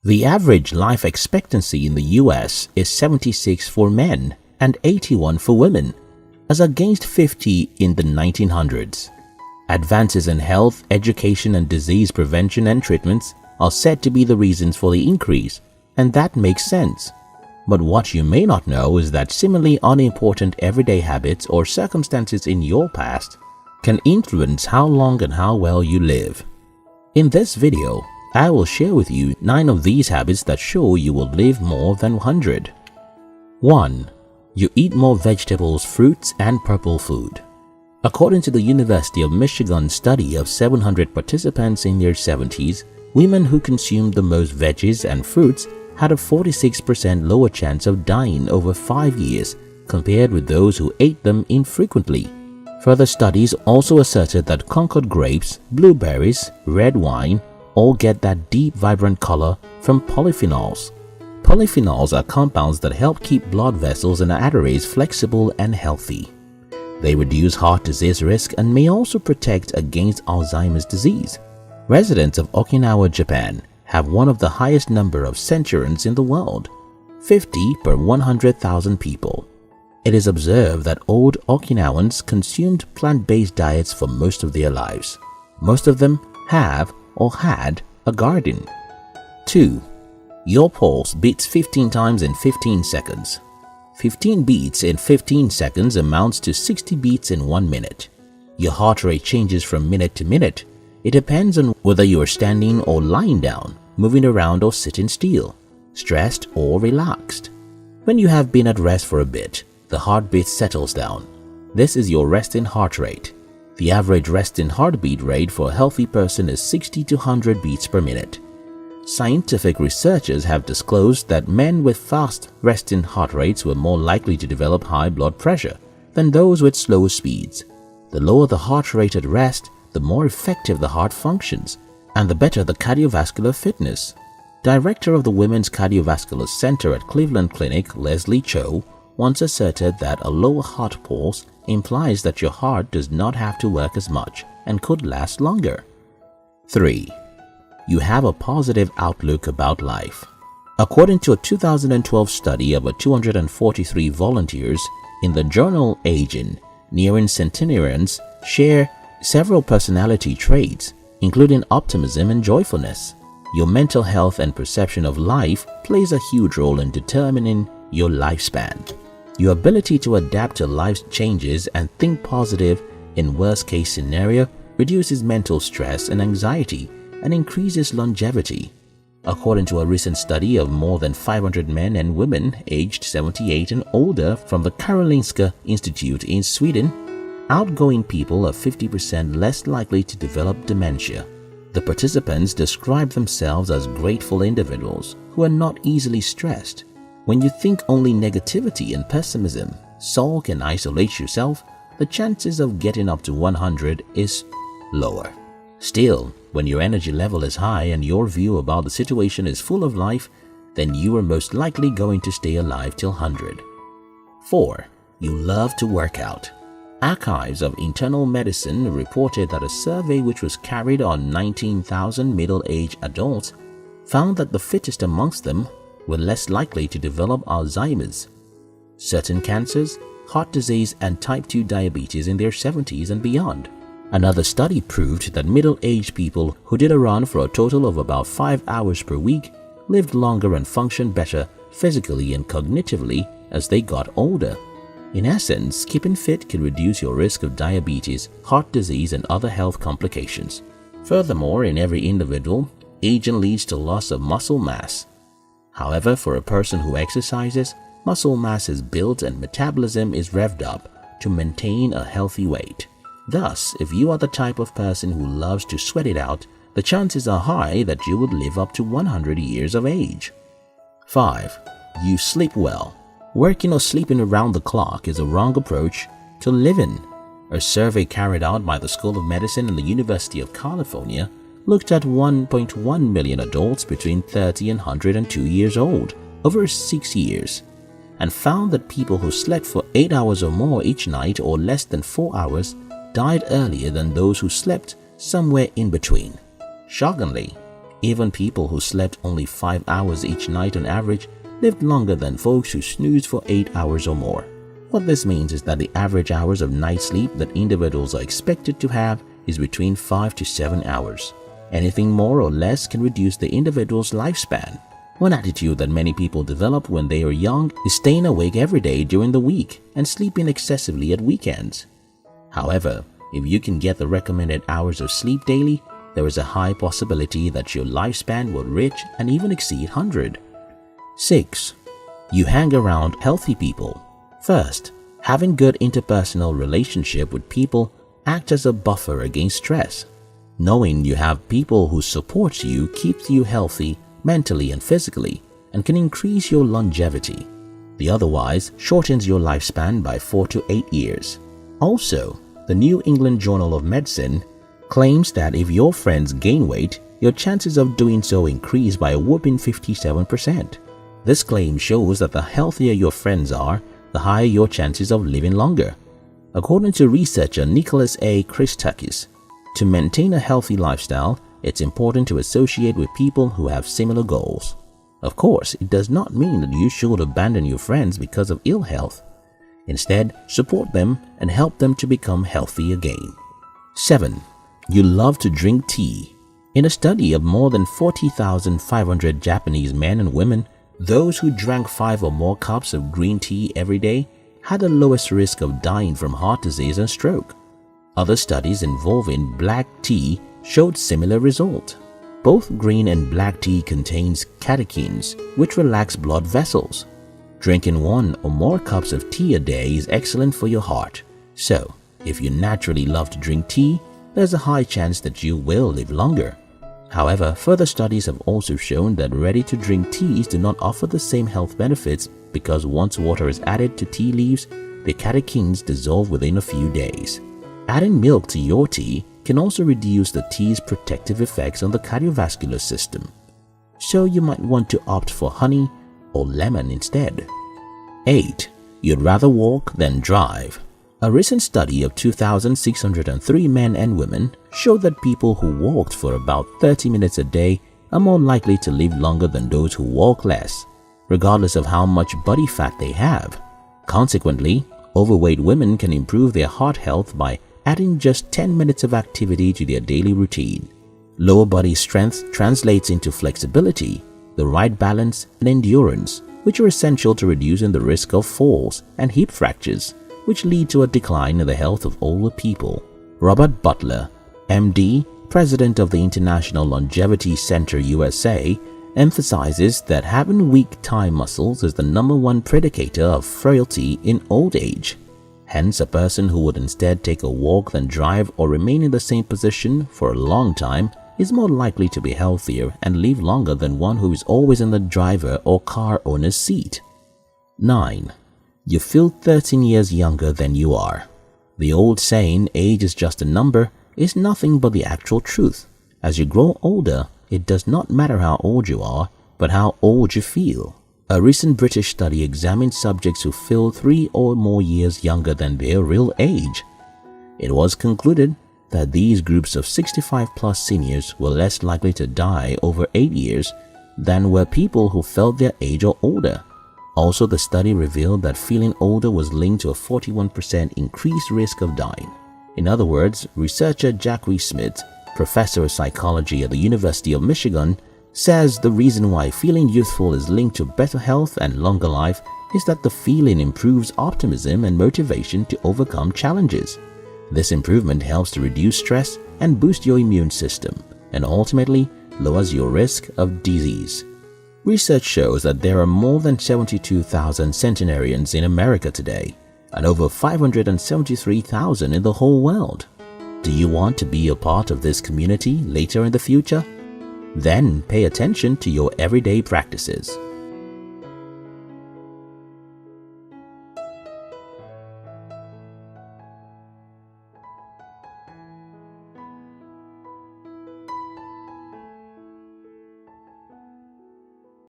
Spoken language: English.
The average life expectancy in the US is 76 for men and 81 for women, as against 50 in the 1900s. Advances in health, education and disease prevention and treatments are said to be the reasons for the increase, and that makes sense. But what you may not know is that seemingly unimportant everyday habits or circumstances in your past can influence how long and how well you live. In this video, I will share with you 9 of these habits that show you will live more than 100. 1. You eat more vegetables, fruits and purple food. According to the University of Michigan study of 700 participants in their 70s, women who consumed the most veggies and fruits had a 46% lower chance of dying over 5 years compared with those who ate them infrequently. Further studies also asserted that Concord grapes, blueberries, red wine all get that deep, vibrant color from polyphenols. Polyphenols are compounds that help keep blood vessels and arteries flexible and healthy. They reduce heart disease risk and may also protect against Alzheimer's disease. Residents of Okinawa, Japan have one of the highest number of centurions in the world, 50 per 100,000 people. It is observed that old Okinawans consumed plant-based diets for most of their lives. Most of them have or had a garden. 2. Your pulse beats 15 times in 15 seconds. 15 beats in 15 seconds amounts to 60 beats in 1 minute. Your heart rate changes from minute to minute. It depends on whether you are standing or lying down, moving around or sitting still, stressed or relaxed. When you have been at rest for a bit, the heartbeat settles down. This is your resting heart rate. The average resting heartbeat rate for a healthy person is 60 to 100 beats per minute. Scientific researchers have disclosed that men with fast resting heart rates were more likely to develop high blood pressure than those with slow speeds. The lower the heart rate at rest, the more effective the heart functions and the better the cardiovascular fitness. Director of the Women's Cardiovascular Center at Cleveland Clinic, Leslie Cho, once asserted that a lower heart pulse implies that your heart does not have to work as much and could last longer. 3. You have a positive outlook about life. According to a 2012 study of 243 volunteers in the journal Aging, nearing centenarians share several personality traits, including optimism and joyfulness. Your mental health and perception of life plays a huge role in determining your lifespan. Your ability to adapt to life's changes and think positive in worst-case scenario reduces mental stress and anxiety and increases longevity. According to a recent study of more than 500 men and women aged 78 and older from the Karolinska Institute in Sweden, outgoing people are 50% less likely to develop dementia. The participants describe themselves as grateful individuals who are not easily stressed. When you think only negativity and pessimism, sulk and isolate yourself, the chances of getting up to 100 is lower. Still, when your energy level is high and your view about the situation is full of life, then you are most likely going to stay alive till 100. 4. You love to work out. Archives of Internal Medicine reported that a survey which was carried on 19,000 middle-aged adults found that the fittest amongst them were less likely to develop Alzheimer's, certain cancers, heart disease and type 2 diabetes in their 70s and beyond. Another study proved that middle-aged people who did a run for a total of about 5 hours per week lived longer and functioned better physically and cognitively as they got older. In essence, keeping fit can reduce your risk of diabetes, heart disease and other health complications. Furthermore, in every individual, aging leads to loss of muscle mass. However, for a person who exercises, muscle mass is built and metabolism is revved up to maintain a healthy weight. Thus, if you are the type of person who loves to sweat it out, the chances are high that you would live up to 100 years of age. 5. You sleep well. Working or sleeping around the clock is a wrong approach to living. A survey carried out by the School of Medicine and the University of California looked at 1.1 million adults between 30 and 102 years old over 6 years and found that people who slept for 8 hours or more each night or less than 4 hours died earlier than those who slept somewhere in between. Shockingly, Even people who slept only 5 hours each night on average lived longer than folks who snoozed for 8 hours or more. What this means is that the average hours of night sleep that individuals are expected to have is between 5 to 7 hours. Anything more or less can reduce the individual's lifespan. One attitude that many people develop when they are young is staying awake every day during the week and sleeping excessively at weekends. However, if you can get the recommended hours of sleep daily, there is a high possibility that your lifespan will reach and even exceed 100. 6. You hang around healthy people. First, having good interpersonal relationship with people acts as a buffer against stress. Knowing you have people who support you keeps you healthy mentally and physically and can increase your longevity. The otherwise shortens your lifespan by 4 to 8 years. Also, the New England Journal of Medicine claims that if your friends gain weight, your chances of doing so increase by a whopping 57%. This claim shows that the healthier your friends are, the higher your chances of living longer. According to researcher Nicholas A. Christakis, to maintain a healthy lifestyle, it's important to associate with people who have similar goals. Of course, it does not mean that you should abandon your friends because of ill health. Instead, support them and help them to become healthy again. 7. You love to drink tea. In a study of more than 40,500 Japanese men and women, those who drank 5 or more cups of green tea every day had the lowest risk of dying from heart disease and stroke. Other studies involving black tea showed similar results. Both green and black tea contains catechins, which relax blood vessels. Drinking 1 or more cups of tea a day is excellent for your heart. So, if you naturally love to drink tea, there's a high chance that you will live longer. However, further studies have also shown that ready-to-drink teas do not offer the same health benefits because once water is added to tea leaves, the catechins dissolve within a few days. Adding milk to your tea can also reduce the tea's protective effects on the cardiovascular system. So you might want to opt for honey or lemon instead. 8. You'd rather walk than drive. A recent study of 2,603 men and women showed that people who walked for about 30 minutes a day are more likely to live longer than those who walk less, regardless of how much body fat they have. Consequently, overweight women can improve their heart health by adding just 10 minutes of activity to their daily routine. Lower body strength translates into flexibility, the right balance, and endurance, which are essential to reducing the risk of falls and hip fractures, which lead to a decline in the health of older people. Robert Butler, MD, president of the International Longevity Center USA, emphasizes that having weak thigh muscles is the #1 predicator of frailty in old age. Hence, a person who would instead take a walk than drive or remain in the same position for a long time is more likely to be healthier and live longer than one who is always in the driver or car owner's seat. 9. You feel 13 years younger than you are. The old saying, age is just a number, is nothing but the actual truth. As you grow older, it does not matter how old you are, but how old you feel. A recent British study examined subjects who feel 3 or more years younger than their real age. It was concluded that these groups of 65-plus seniors were less likely to die over 8 years than were people who felt their age or older. Also, the study revealed that feeling older was linked to a 41% increased risk of dying. In other words, researcher Jackie Smith, professor of psychology at the University of Michigan, says the reason why feeling youthful is linked to better health and longer life is that the feeling improves optimism and motivation to overcome challenges. This improvement helps to reduce stress and boost your immune system, and ultimately lowers your risk of disease. Research shows that there are more than 72,000 centenarians in America today, and over 573,000 in the whole world. Do you want to be a part of this community later in the future? Then pay attention to your everyday practices.